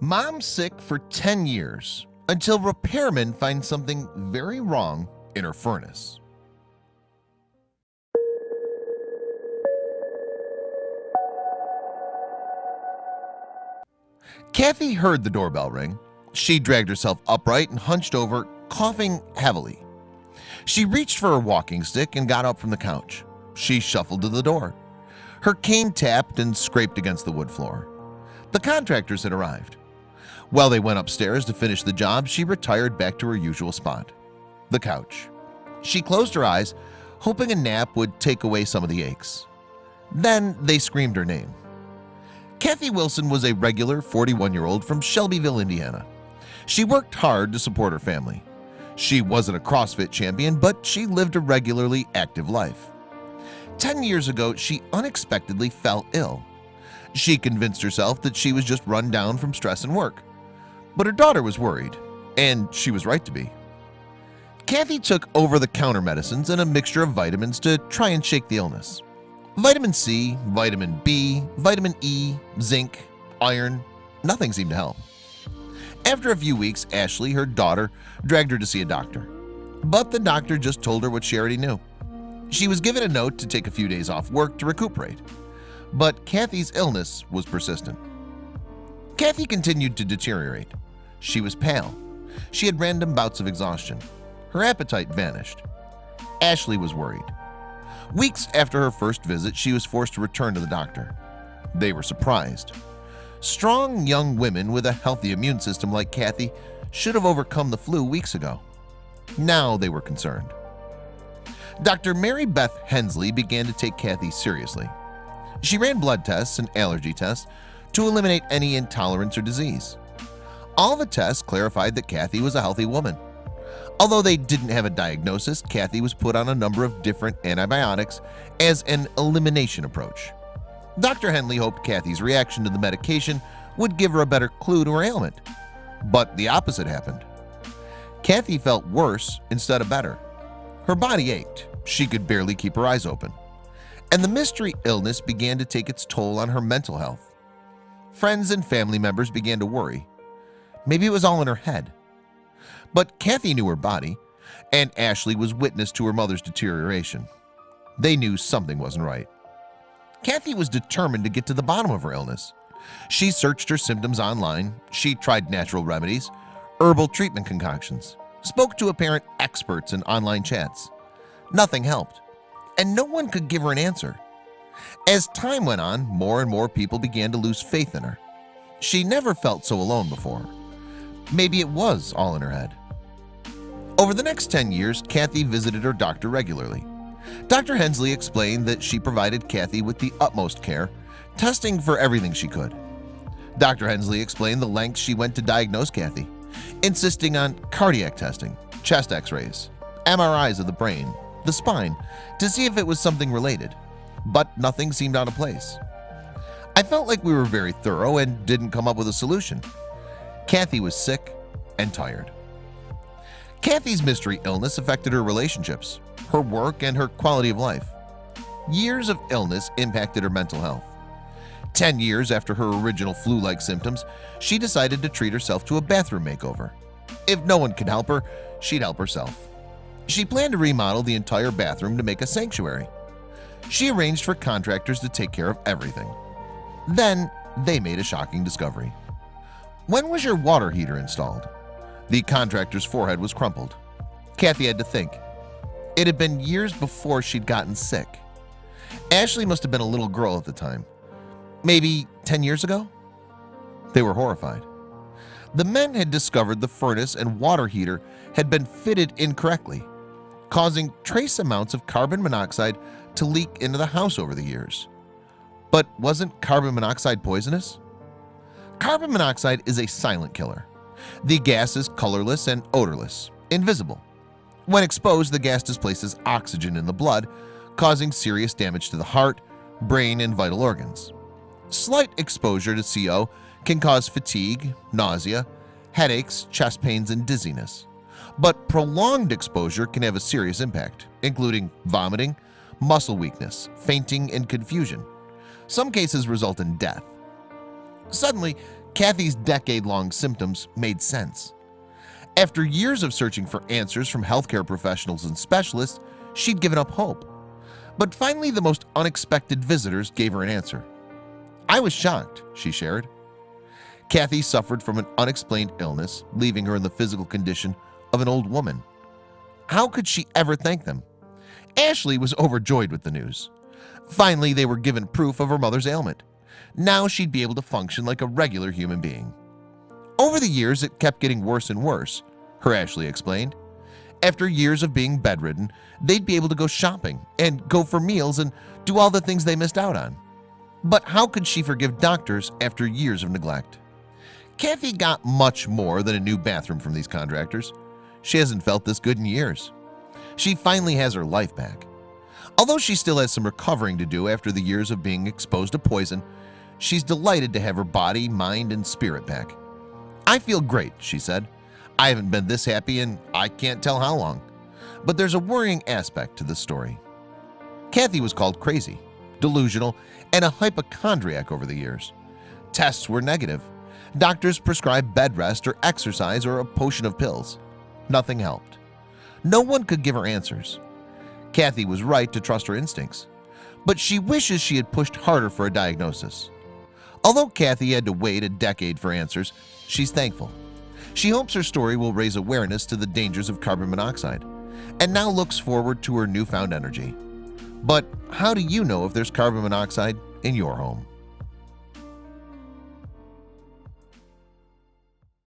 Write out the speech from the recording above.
Mom's sick for 10 years until repairmen find something very wrong in her furnace. Kathy heard the doorbell ring. She dragged herself upright and hunched over, coughing heavily. She reached for her walking stick and got up from the couch. She shuffled to the door. Her cane tapped and scraped against the wood floor. The contractors had arrived. While they went upstairs to finish the job, she retired back to her usual spot, the couch. She closed her eyes, hoping a nap would take away some of the aches. Then they screamed her name. Kathy Wilson was a regular 41-year-old from Shelbyville, Indiana. She worked hard to support her family. She wasn't a CrossFit champion, but she lived a regularly active life. 10 years ago, she unexpectedly fell ill. She convinced herself that she was just run down from stress and work. But her daughter was worried, and she was right to be. Kathy took over-the-counter medicines and a mixture of vitamins to try and shake the illness. Vitamin C, vitamin B, vitamin E, zinc, iron, nothing seemed to help. After a few weeks, Ashley, her daughter, dragged her to see a doctor. But the doctor just told her what she already knew. She was given a note to take a few days off work to recuperate. But Kathy's illness was persistent. Kathy continued to deteriorate. She was pale. She had random bouts of exhaustion. Her appetite vanished. Ashley was worried. Weeks after her first visit, she was forced to return to the doctor. They were surprised. Strong young women with a healthy immune system like Kathy should have overcome the flu weeks ago. Now they were concerned. Dr. Mary Beth Hensley began to take Kathy seriously. She ran blood tests and allergy tests to eliminate any intolerance or disease. All the tests clarified that Kathy was a healthy woman. Although they didn't have a diagnosis, Kathy was put on a number of different antibiotics as an elimination approach. Dr. Henley hoped Kathy's reaction to the medication would give her a better clue to her ailment. But the opposite happened. Kathy felt worse instead of better. Her body ached. She could barely keep her eyes open. And the mystery illness began to take its toll on her mental health. Friends and family members began to worry. Maybe it was all in her head. But Kathy knew her body, and Ashley was witness to her mother's deterioration. They knew something wasn't right. Kathy was determined to get to the bottom of her illness. She searched her symptoms online. She tried natural remedies, herbal treatment concoctions, spoke to apparent experts in online chats. Nothing helped, and no one could give her an answer. As time went on, more and more people began to lose faith in her. She never felt so alone before. Maybe it was all in her head. Over the next 10 years, Kathy visited her doctor regularly. Dr. Hensley explained that she provided Kathy with the utmost care, testing for everything she could. Dr. Hensley explained the lengths she went to diagnose Kathy, insisting on cardiac testing, chest x-rays, MRIs of the brain, the spine, to see if it was something related, but nothing seemed out of place. I felt like we were very thorough and didn't come up with a solution. Kathy was sick and tired. Kathy's mystery illness affected her relationships, her work, and her quality of life. Years of illness impacted her mental health. 10 years after her original flu-like symptoms, she decided to treat herself to a bathroom makeover. If no one could help her, she'd help herself. She planned to remodel the entire bathroom to make a sanctuary. She arranged for contractors to take care of everything. Then they made a shocking discovery. When was your water heater installed? The contractor's forehead was crumpled. Kathy had to think. It had been years before she'd gotten sick. Ashley must have been a little girl at the time. Maybe 10 years ago? They were horrified. The men had discovered the furnace and water heater had been fitted incorrectly, causing trace amounts of carbon monoxide to leak into the house over the years. But wasn't carbon monoxide poisonous? Carbon monoxide is a silent killer. The gas is colorless and odorless, invisible. When exposed, the gas displaces oxygen in the blood, causing serious damage to the heart, brain, and vital organs. Slight exposure to CO can cause fatigue, nausea, headaches, chest pains, and dizziness. But prolonged exposure can have a serious impact, including vomiting, muscle weakness, fainting, and confusion. Some cases result in death. Suddenly, Kathy's decade-long symptoms made sense. After years of searching for answers from healthcare professionals and specialists, she'd given up hope. But finally, the most unexpected visitors gave her an answer. "I was shocked," she shared. Kathy suffered from an unexplained illness, leaving her in the physical condition of an old woman. How could she ever thank them? Ashley was overjoyed with the news. Finally, they were given proof of her mother's ailment. Now she'd be able to function like a regular human being. Over the years, it kept getting worse and worse, her Ashley explained. After years of being bedridden, they'd be able to go shopping and go for meals and do all the things they missed out on. But how could she forgive doctors after years of neglect? Kathy got much more than a new bathroom from these contractors. She hasn't felt this good in years. She finally has her life back. Although she still has some recovering to do after the years of being exposed to poison, she's delighted to have her body, mind, and spirit back. "I feel great," she said. "I haven't been this happy and I can't tell how long." But there's a worrying aspect to this story. Kathy was called crazy, delusional, and a hypochondriac over the years. Tests were negative. Doctors prescribed bed rest or exercise or a potion of pills. Nothing helped. No one could give her answers. Kathy was right to trust her instincts, but she wishes she had pushed harder for a diagnosis. Although Kathy had to wait a decade for answers, she's thankful. She hopes her story will raise awareness to the dangers of carbon monoxide, and now looks forward to her newfound energy. But how do you know if there's carbon monoxide in your home?